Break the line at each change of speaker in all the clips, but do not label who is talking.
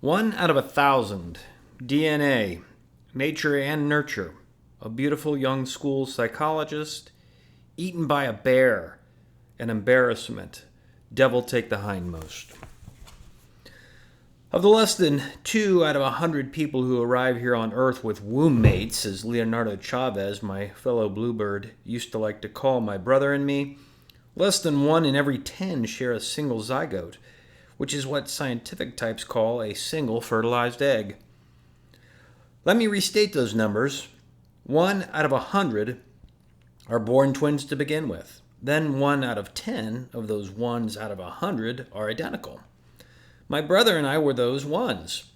One out of 1,000. DNA. Nature and nurture. A beautiful young school psychologist. Eaten by a bear. An embarrassment. Devil take the hindmost. Of the less than 2 out of 100 people who arrive here on Earth with womb mates, as Leonardo Chavez, my fellow bluebird, used to like to call my brother and me, less than 1 in every 10 share a single zygote, which is what scientific types call a single fertilized egg. Let me restate those numbers. 1 out of 100 are born twins to begin with. Then 1 out of 10 of those 1s out of 100 are identical. My brother and I were those ones.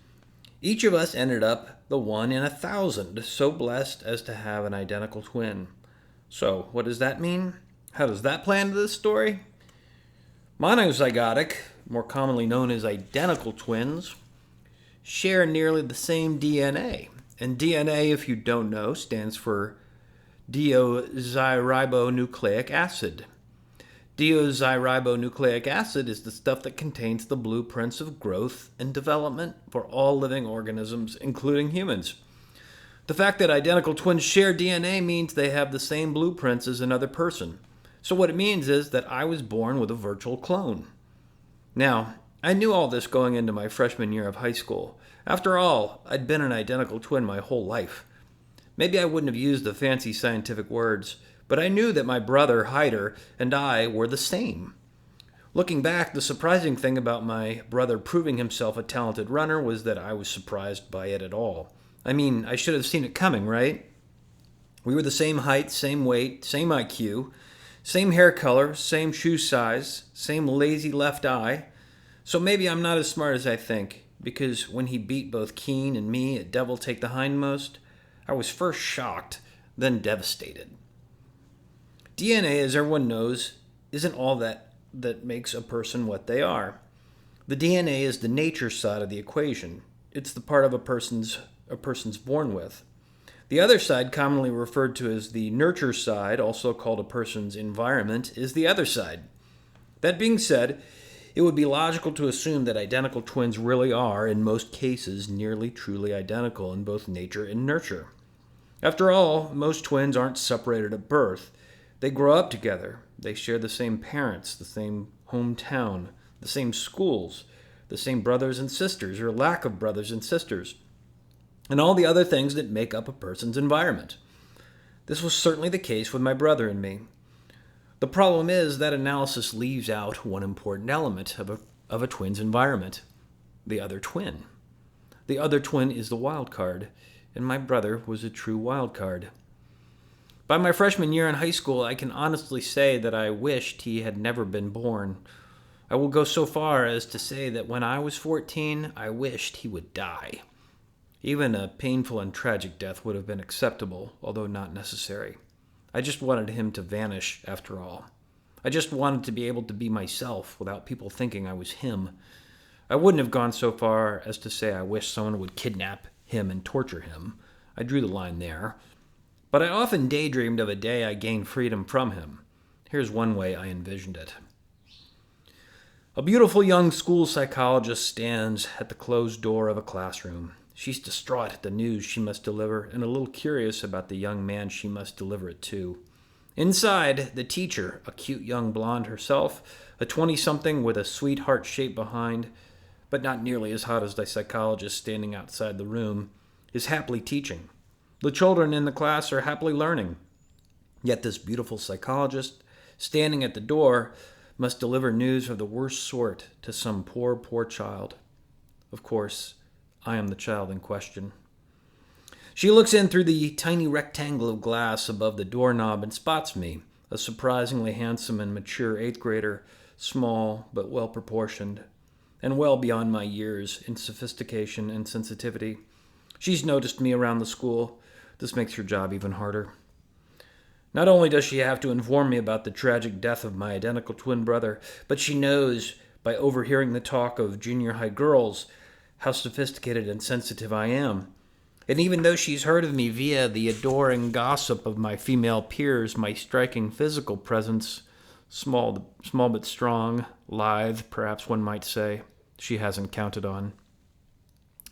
Each of us ended up the 1 in 1,000, so blessed as to have an identical twin. So, what does that mean? How does that play into this story? Monozygotic, more commonly known as identical twins, share nearly the same DNA. And DNA, if you don't know, stands for deoxyribonucleic acid. Deoxyribonucleic acid is the stuff that contains the blueprints of growth and development for all living organisms, including humans. The fact that identical twins share DNA means they have the same blueprints as another person. So what it means is that I was born with a virtual clone. Now, I knew all this going into my freshman year of high school. After all, I'd been an identical twin my whole life. Maybe I wouldn't have used the fancy scientific words, but I knew that my brother, Hyder, and I were the same. Looking back, the surprising thing about my brother proving himself a talented runner was that I was surprised by it at all. I mean, I should have seen it coming, right? We were the same height, same weight, same IQ, same hair color, same shoe size, same lazy left eye. So maybe I'm not as smart as I think, because when he beat both Keen and me at Devil Take the Hindmost, I was first shocked, then devastated. DNA, as everyone knows, isn't all that makes a person what they are. The DNA is the nature side of the equation. It's the part of a person's born with. The other side, commonly referred to as the nurture side, also called a person's environment, is the other side. That being said, it would be logical to assume that identical twins really are, in most cases, nearly truly identical in both nature and nurture. After all, most twins aren't separated at birth. They grow up together. They share the same parents, the same hometown, the same schools, the same brothers and sisters, or lack of brothers and sisters, and all the other things that make up a person's environment. This was certainly the case with my brother and me. The problem is that analysis leaves out one important element of a twin's environment: the other twin. The other twin is the wild card, and my brother was a true wild card. By my freshman year in high school, I can honestly say that I wished he had never been born. I will go so far as to say that when I was 14, I wished he would die. Even a painful and tragic death would have been acceptable, although not necessary. I just wanted him to vanish, after all. I just wanted to be able to be myself without people thinking I was him. I wouldn't have gone so far as to say I wish someone would kidnap him and torture him. I drew the line there. But I often daydreamed of a day I gained freedom from him. Here's one way I envisioned it. A beautiful young school psychologist stands at the closed door of a classroom. She's distraught at the news she must deliver and a little curious about the young man she must deliver it to. Inside, the teacher, a cute young blonde herself, a 20-something with a sweet heart shape behind, but not nearly as hot as the psychologist standing outside the room, is happily teaching. The children in the class are happily learning. Yet this beautiful psychologist, standing at the door, must deliver news of the worst sort to some poor, poor child. Of course, I am the child in question. She looks in through the tiny rectangle of glass above the doorknob and spots me, a surprisingly handsome and mature 8th grader, small but well-proportioned, and well beyond my years in sophistication and sensitivity. She's noticed me around the school. This makes her job even harder. Not only does she have to inform me about the tragic death of my identical twin brother, but she knows, by overhearing the talk of junior high girls, how sophisticated and sensitive I am. And even though she's heard of me via the adoring gossip of my female peers, my striking physical presence, small but strong, lithe, perhaps one might say, she hasn't counted on.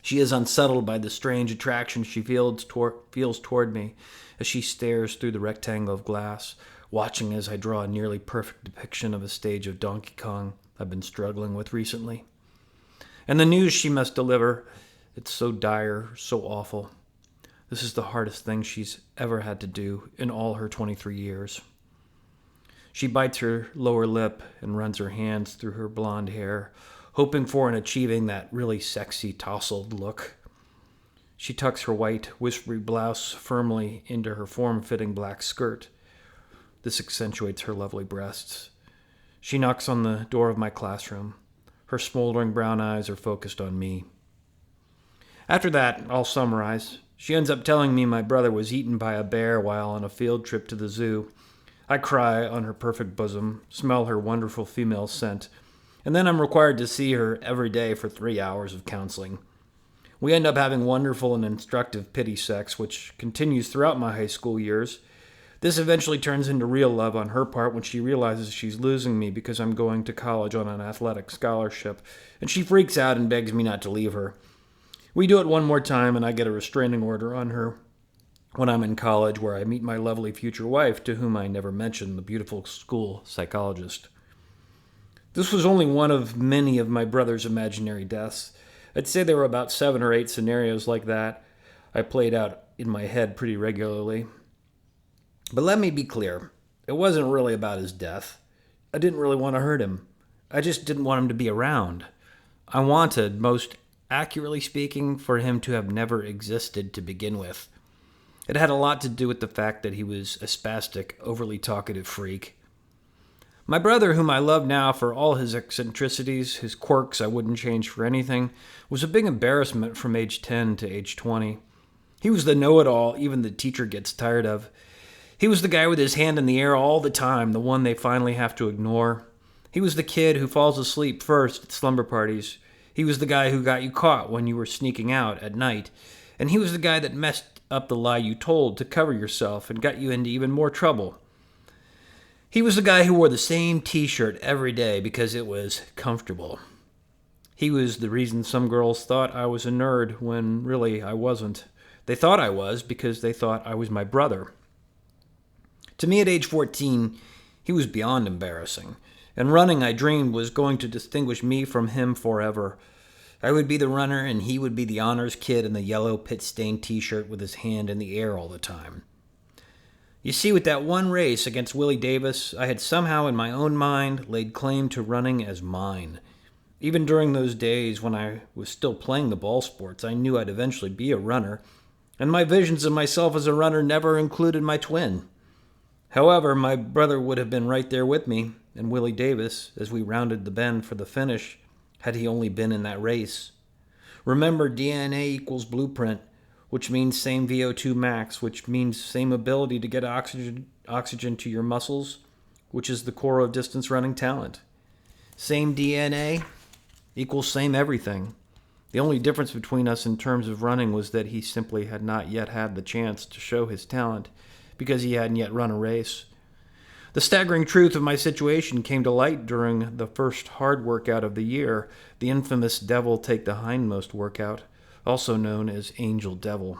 She is unsettled by the strange attraction she feels toward me as she stares through the rectangle of glass, watching as I draw a nearly perfect depiction of a stage of Donkey Kong I've been struggling with recently. And the news she must deliver, it's so dire, so awful. This is the hardest thing she's ever had to do in all her 23 years. She bites her lower lip and runs her hands through her blonde hair, hoping for and achieving that really sexy tousled look. She tucks her white, whispery blouse firmly into her form-fitting black skirt. This accentuates her lovely breasts. She knocks on the door of my classroom. Her smoldering brown eyes are focused on me. After that, I'll summarize. She ends up telling me my brother was eaten by a bear while on a field trip to the zoo. I cry on her perfect bosom, smell her wonderful female scent, and then I'm required to see her every day for 3 hours of counseling. We end up having wonderful and instructive pity sex, which continues throughout my high school years. This eventually turns into real love on her part when she realizes she's losing me because I'm going to college on an athletic scholarship, and she freaks out and begs me not to leave her. We do it one more time, and I get a restraining order on her when I'm in college, where I meet my lovely future wife, to whom I never mentioned the beautiful school psychologist. This was only one of many of my brother's imaginary deaths. I'd say there were about 7 or 8 scenarios like that I played out in my head pretty regularly. But let me be clear, it wasn't really about his death. I didn't really want to hurt him. I just didn't want him to be around. I wanted, most accurately speaking, for him to have never existed to begin with. It had a lot to do with the fact that he was a spastic, overly talkative freak. My brother, whom I love now for all his eccentricities, his quirks I wouldn't change for anything, was a big embarrassment from age 10 to age 20. He was the know-it-all even the teacher gets tired of. He was the guy with his hand in the air all the time, the one they finally have to ignore. He was the kid who falls asleep first at slumber parties. He was the guy who got you caught when you were sneaking out at night. And he was the guy that messed up the lie you told to cover yourself and got you into even more trouble. He was the guy who wore the same t-shirt every day because it was comfortable. He was the reason some girls thought I was a nerd when really I wasn't. They thought I was because they thought I was my brother. To me at age 14, he was beyond embarrassing. And running, I dreamed, was going to distinguish me from him forever. I would be the runner and he would be the honors kid in the yellow pit-stained t-shirt with his hand in the air all the time. You see, with that one race against Willie Davis, I had somehow in my own mind laid claim to running as mine. Even during those days when I was still playing the ball sports, I knew I'd eventually be a runner, and my visions of myself as a runner never included my twin. However, my brother would have been right there with me, and Willie Davis, as we rounded the bend for the finish, had he only been in that race. Remember, DNA equals blueprint, which means same VO2 max, which means same ability to get oxygen to your muscles, which is the core of distance running talent. Same DNA equals same everything. The only difference between us in terms of running was that he simply had not yet had the chance to show his talent because he hadn't yet run a race. The staggering truth of my situation came to light during the first hard workout of the year, the infamous Devil Take the Hindmost workout, also known as Angel Devil.